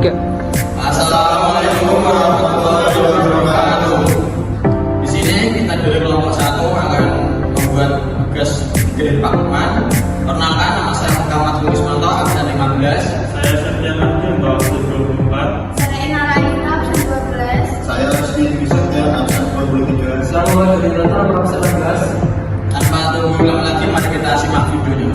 3. Assalamualaikum warahmatullahi wabarakatuh. Di sini kita dari kelompok 1 akan membuat tugas dari Pak Lukman. Perkenalkan, nama saya Muhammad Ismanto, absen 15. Saya Septian Abdul, absen 24. Saya Inaraina, absen 12. Saya Rizky Divisarja, absen 23. Saya Muhammad Dinata, absen 16. Tanpa tunggu lagi, mari kita simak videonya.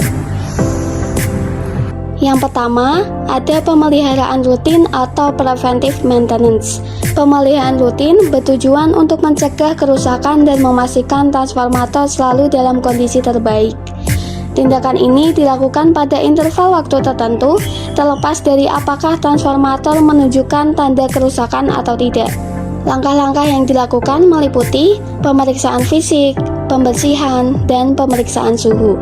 Yang pertama, ada pemeliharaan rutin atau preventive maintenance. Pemeliharaan rutin bertujuan untuk mencegah kerusakan dan memastikan transformator selalu dalam kondisi terbaik. Tindakan ini dilakukan pada interval waktu tertentu, terlepas dari apakah transformator menunjukkan tanda kerusakan atau tidak. Langkah-langkah yang dilakukan meliputi pemeriksaan fisik, pembersihan, dan pemeriksaan suhu.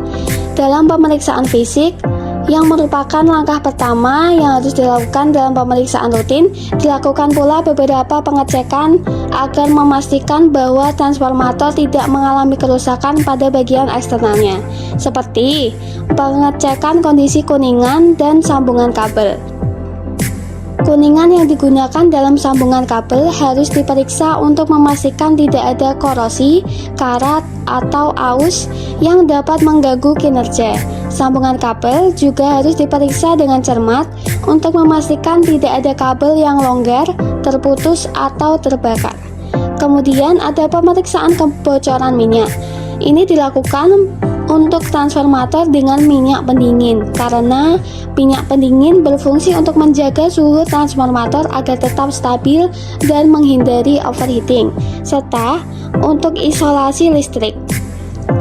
Dalam pemeriksaan fisik, yang merupakan langkah pertama yang harus dilakukan dalam pemeriksaan rutin, dilakukan pula beberapa pengecekan agar memastikan bahwa transformator tidak mengalami kerusakan pada bagian eksternalnya, seperti pengecekan kondisi kuningan dan sambungan kabel. Kuningan yang digunakan dalam sambungan kabel harus diperiksa untuk memastikan tidak ada korosi, karat, atau aus yang dapat mengganggu kinerja. Sambungan kabel juga harus diperiksa dengan cermat untuk memastikan tidak ada kabel yang longgar, terputus, atau terbakar. Kemudian ada pemeriksaan kebocoran minyak. Ini dilakukan untuk transformator dengan minyak pendingin, karena minyak pendingin berfungsi untuk menjaga suhu transformator agar tetap stabil dan menghindari overheating, serta untuk isolasi listrik.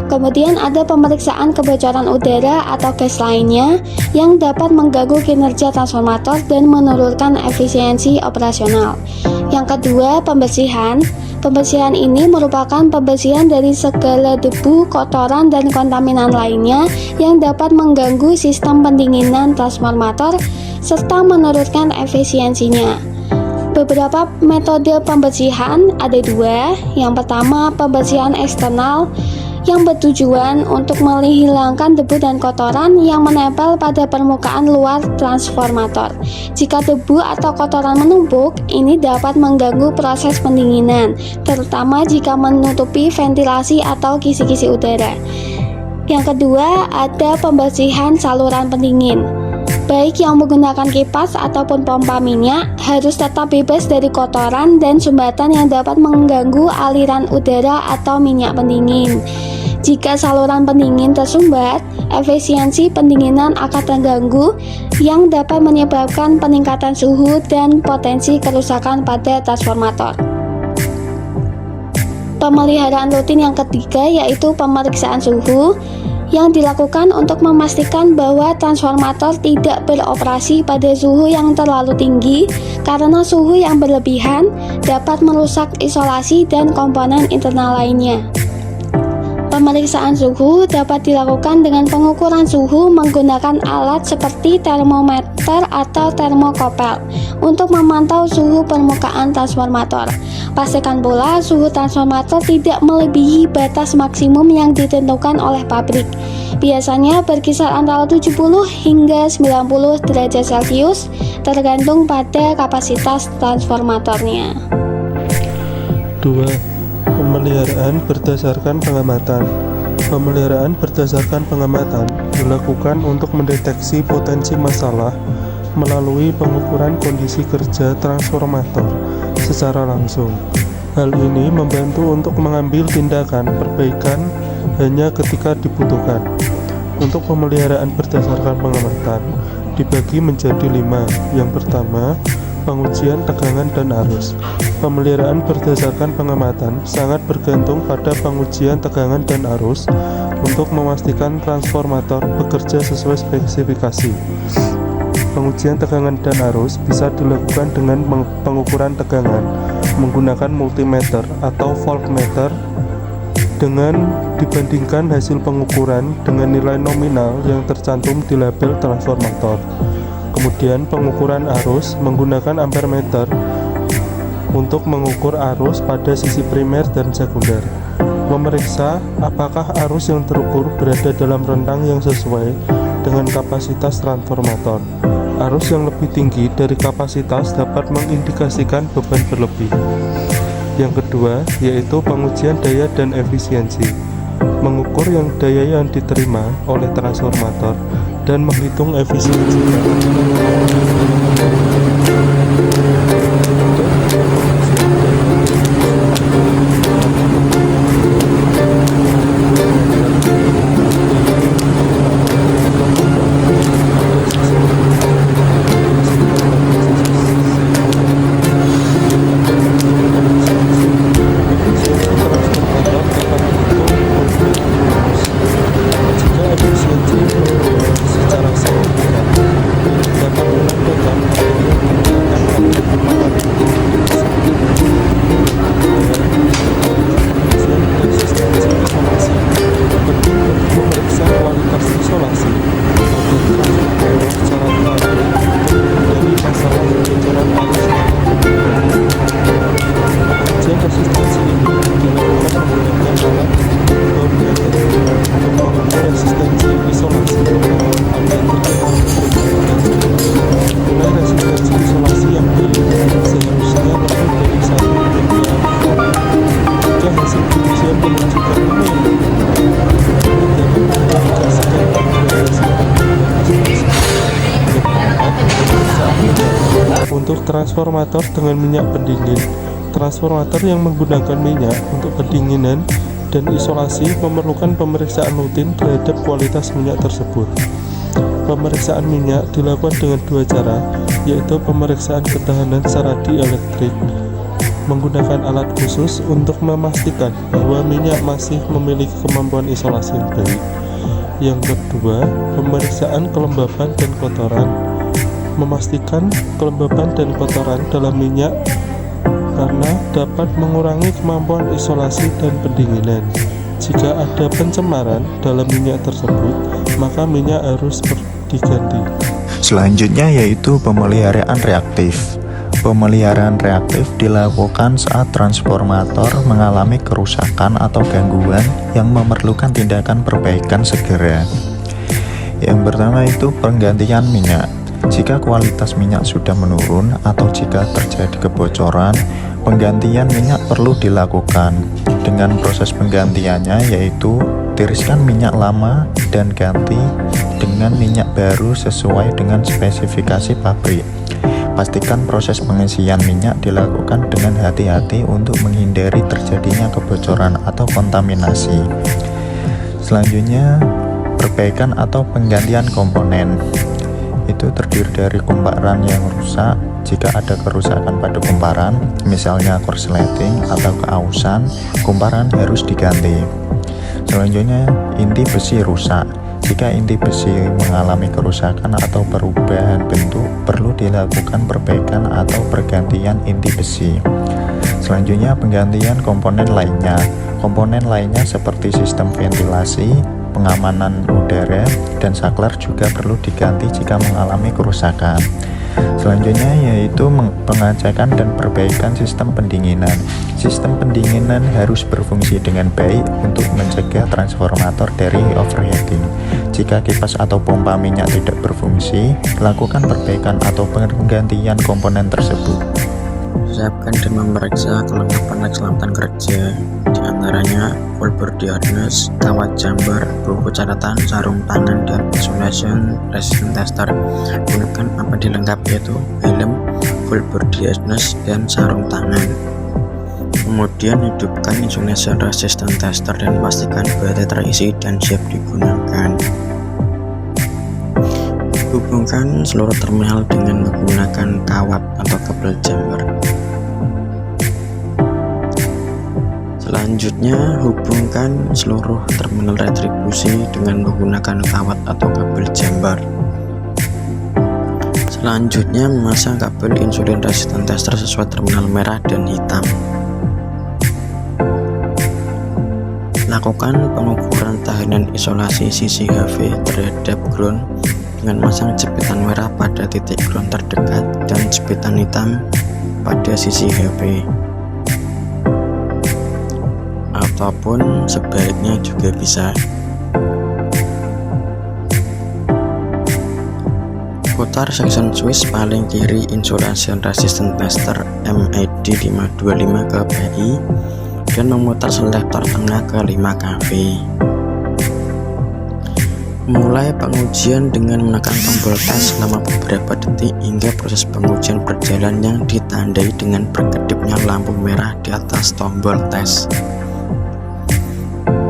Kemudian ada pemeriksaan kebocoran udara atau gas lainnya yang dapat mengganggu kinerja transformator dan menurunkan efisiensi operasional. Yang kedua, pembersihan. Pembersihan ini merupakan pembersihan dari segala debu, kotoran, dan kontaminan lainnya yang dapat mengganggu sistem pendinginan transformator serta menurunkan efisiensinya. Beberapa metode pembersihan ada dua. Yang pertama, pembersihan eksternal yang bertujuan untuk menghilangkan debu dan kotoran yang menempel pada permukaan luar transformator. Jika debu atau kotoran menumpuk, ini dapat mengganggu proses pendinginan, terutama jika menutupi ventilasi atau kisi-kisi udara. Yang kedua, ada pembersihan saluran pendingin. Baik yang menggunakan kipas ataupun pompa minyak harus tetap bebas dari kotoran dan sumbatan yang dapat mengganggu aliran udara atau minyak pendingin. Jika saluran pendingin tersumbat, efisiensi pendinginan akan terganggu yang dapat menyebabkan peningkatan suhu dan potensi kerusakan pada transformator. Pemeliharaan rutin yang ketiga yaitu pemeriksaan suhu yang dilakukan untuk memastikan bahwa transformator tidak beroperasi pada suhu yang terlalu tinggi, karena suhu yang berlebihan dapat merusak isolasi dan komponen internal lainnya. Pemeriksaan suhu dapat dilakukan dengan pengukuran suhu menggunakan alat seperti termometer atau termokopel untuk memantau suhu permukaan transformator. Pastikan pula suhu transformator tidak melebihi batas maksimum yang ditentukan oleh pabrik. Biasanya berkisar antara 70 hingga 90 derajat Celcius tergantung pada kapasitas transformatornya. 2. Pemeliharaan berdasarkan pengamatan. Pemeliharaan berdasarkan pengamatan dilakukan untuk mendeteksi potensi masalah melalui pengukuran kondisi kerja transformator secara langsung. Hal ini membantu untuk mengambil tindakan perbaikan hanya ketika dibutuhkan. Untuk pemeliharaan berdasarkan pengamatan dibagi menjadi 5. Yang pertama, pengujian tegangan dan arus. Pemeliharaan berdasarkan pengamatan sangat bergantung pada pengujian tegangan dan arus untuk memastikan transformator bekerja sesuai spesifikasi. Pengujian tegangan dan arus bisa dilakukan dengan pengukuran tegangan menggunakan multimeter atau voltmeter dengan dibandingkan hasil pengukuran dengan nilai nominal yang tercantum di label transformator. Kemudian pengukuran arus menggunakan ampermeter untuk mengukur arus pada sisi primer dan sekunder. Memeriksa apakah arus yang terukur berada dalam rentang yang sesuai dengan kapasitas transformator. Arus yang lebih tinggi dari kapasitas dapat mengindikasikan beban berlebih. Yang kedua, yaitu pengujian daya dan efisiensi, mengukur daya yang diterima oleh transformator dan menghitung efisiensi. Untuk transformator dengan minyak pendingin, transformator yang menggunakan minyak untuk pendinginan dan isolasi memerlukan pemeriksaan rutin terhadap kualitas minyak tersebut. Pemeriksaan minyak dilakukan dengan dua cara, yaitu pemeriksaan ketahanan secara dielektrik menggunakan alat khusus untuk memastikan bahwa minyak masih memiliki kemampuan isolasi yang baik. Yang kedua, pemeriksaan kelembaban dan kotoran, memastikan kelembaban dan kotoran dalam minyak karena dapat mengurangi kemampuan isolasi dan pendinginan. Jika ada pencemaran dalam minyak tersebut, maka minyak harus diganti. Selanjutnya yaitu pemeliharaan reaktif. Pemeliharaan reaktif dilakukan saat transformator mengalami kerusakan atau gangguan yang memerlukan tindakan perbaikan segera. Yang pertama itu penggantian minyak. Jika kualitas minyak sudah menurun atau jika terjadi kebocoran, penggantian minyak perlu dilakukan. Dengan proses penggantiannya yaitu tiriskan minyak lama dan ganti dengan minyak baru sesuai dengan spesifikasi pabrik. Pastikan proses pengisian minyak dilakukan dengan hati-hati untuk menghindari terjadinya kebocoran atau kontaminasi. Selanjutnya, perbaikan atau penggantian komponen. Itu terdiri dari kumparan yang rusak. Jika ada kerusakan pada kumparan, misalnya korsleting atau keausan, kumparan harus diganti. Selanjutnya, inti besi rusak. Jika inti besi mengalami kerusakan atau perubahan bentuk, perlu dilakukan perbaikan atau pergantian inti besi. Selanjutnya, penggantian komponen lainnya. Komponen lainnya seperti sistem ventilasi, pengamanan udara, dan saklar juga perlu diganti jika mengalami kerusakan. Selanjutnya yaitu pengecekan dan perbaikan sistem pendinginan. Sistem pendinginan harus berfungsi dengan baik untuk mencegah transformator dari overheating. Jika kipas atau pompa minyak tidak berfungsi, lakukan perbaikan atau penggantian komponen tersebut. Siapkan dan memeriksa kelengkapan keselamatan kerja, diantaranya full body harness, kawat jumper, buku catatan, sarung tangan, dan isolation resistant tester. Gunakan apa dilengkapi yaitu helm, full body harness, dan sarung tangan. Kemudian hidupkan isolation resistant tester dan pastikan baterai terisi dan siap digunakan. Hubungkan seluruh terminal dengan menggunakan kawat atau kabel jumper. Selanjutnya, hubungkan seluruh terminal retribusi dengan menggunakan kawat atau kabel jumper. Selanjutnya, memasang kabel insulin resistant tester sesuai terminal merah dan hitam. Lakukan pengukuran tahanan isolasi CCHV terhadap ground dengan memasang jepitan merah pada titik ground terdekat dan jepitan hitam pada CCHV. Ataupun sebaliknya juga bisa. Putar Memutar section switch paling kiri insulation resistant tester MID 525 ke PI dan memutar selektor tengah ke 5 kV. Mulai pengujian dengan menekan tombol tes selama beberapa detik hingga proses pengujian berjalan yang ditandai dengan berkedipnya lampu merah di atas tombol tes.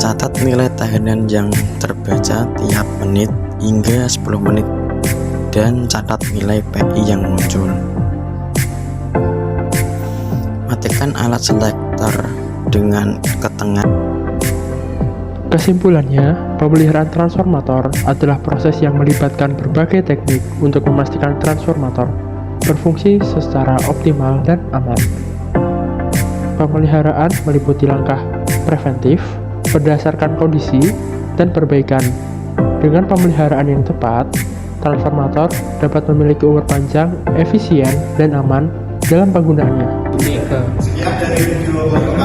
Catat nilai tahanan yang terbaca tiap menit hingga 10 menit dan catat nilai PI yang muncul. Matikan alat selektor dengan ke tengah. Kesimpulannya, pemeliharaan transformator adalah proses yang melibatkan berbagai teknik untuk memastikan transformator berfungsi secara optimal dan aman. Pemeliharaan meliputi langkah preventif berdasarkan kondisi dan perbaikan. Dengan pemeliharaan yang tepat, transformator dapat memiliki umur panjang, efisien, dan aman dalam penggunaannya. Sekian dari video